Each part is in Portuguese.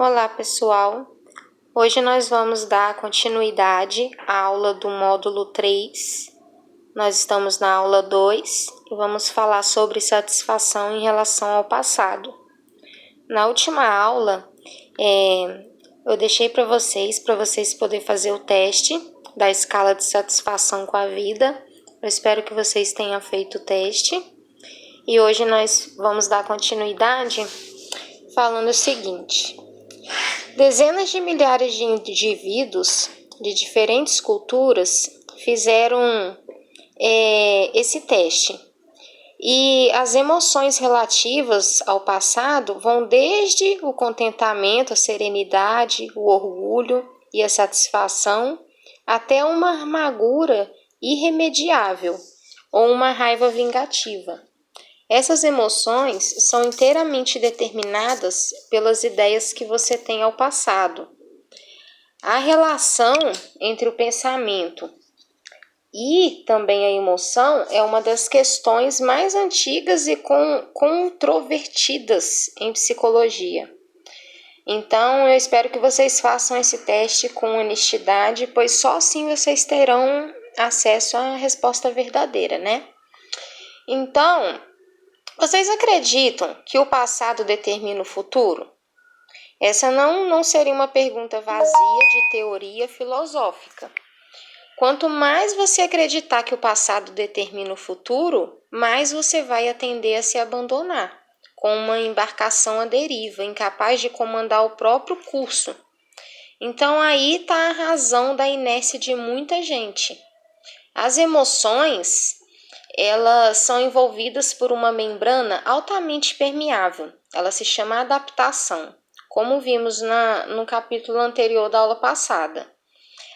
Olá, pessoal! Hoje nós vamos dar continuidade à aula do módulo 3. Nós estamos na aula 2 e vamos falar sobre satisfação em relação ao passado. Na última aula, eu deixei para vocês poderem fazer o teste da escala de satisfação com a vida. Eu espero que vocês tenham feito o teste. E hoje nós vamos dar continuidade falando o seguinte: dezenas de milhares de indivíduos de diferentes culturas fizeram esse teste. E as emoções relativas ao passado vão desde o contentamento, a serenidade, o orgulho e a satisfação, até uma amargura irremediável ou uma raiva vingativa. Essas emoções são inteiramente determinadas pelas ideias que você tem ao passado. A relação entre o pensamento e também a emoção é uma das questões mais antigas e controvertidas em psicologia. Então, eu espero que vocês façam esse teste com honestidade, pois só assim vocês terão acesso à resposta verdadeira, né? Então, vocês acreditam que o passado determina o futuro? Essa não seria uma pergunta vazia de teoria filosófica. Quanto mais você acreditar que o passado determina o futuro, mais você vai tender a se abandonar, com uma embarcação à deriva, incapaz de comandar o próprio curso. Então aí está a razão da inércia de muita gente. As emoções, elas são envolvidas por uma membrana altamente permeável. Ela se chama adaptação, como vimos no capítulo anterior da aula passada.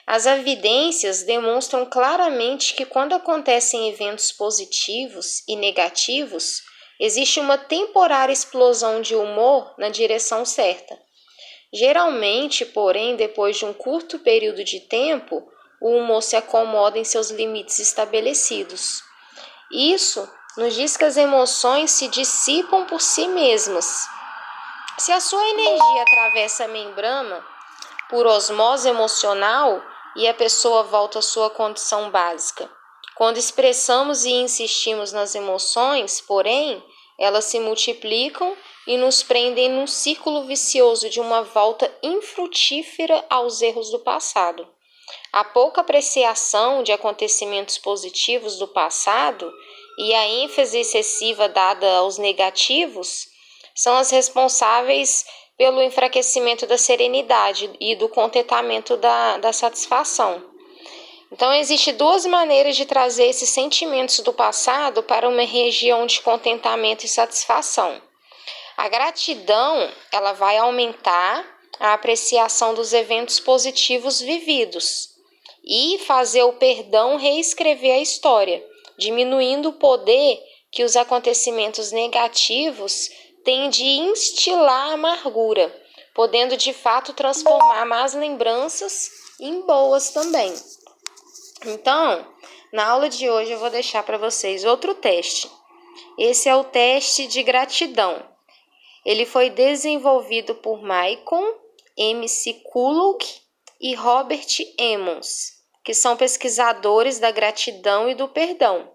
As evidências demonstram claramente que quando acontecem eventos positivos e negativos, existe uma temporária explosão de humor na direção certa. Geralmente, porém, depois de um curto período de tempo, o humor se acomoda em seus limites estabelecidos. Isso nos diz que as emoções se dissipam por si mesmas. Se a sua energia atravessa a membrana por osmose emocional e a pessoa volta à sua condição básica. Quando expressamos e insistimos nas emoções, porém, elas se multiplicam e nos prendem num círculo vicioso de uma volta infrutífera aos erros do passado. A pouca apreciação de acontecimentos positivos do passado e a ênfase excessiva dada aos negativos são as responsáveis pelo enfraquecimento da serenidade e do contentamento da satisfação. Então, existem duas maneiras de trazer esses sentimentos do passado para uma região de contentamento e satisfação. A gratidão, ela vai aumentar a apreciação dos eventos positivos vividos e fazer o perdão reescrever a história, diminuindo o poder que os acontecimentos negativos têm de instilar a amargura, podendo de fato transformar más lembranças em boas também. Então, na aula de hoje eu vou deixar para vocês outro teste. Esse é o teste de gratidão. Ele foi desenvolvido por Michael McCulloch e Robert Emmons, que são pesquisadores da gratidão e do perdão.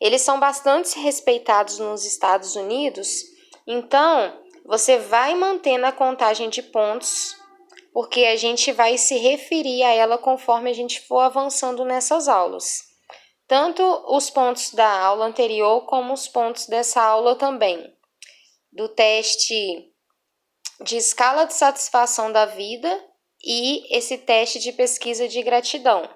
Eles são bastante respeitados nos Estados Unidos, então você vai mantendo a contagem de pontos, porque a gente vai se referir a ela conforme a gente for avançando nessas aulas. Tanto os pontos da aula anterior como os pontos dessa aula também. Do teste de escala de satisfação da vida e esse teste de pesquisa de gratidão.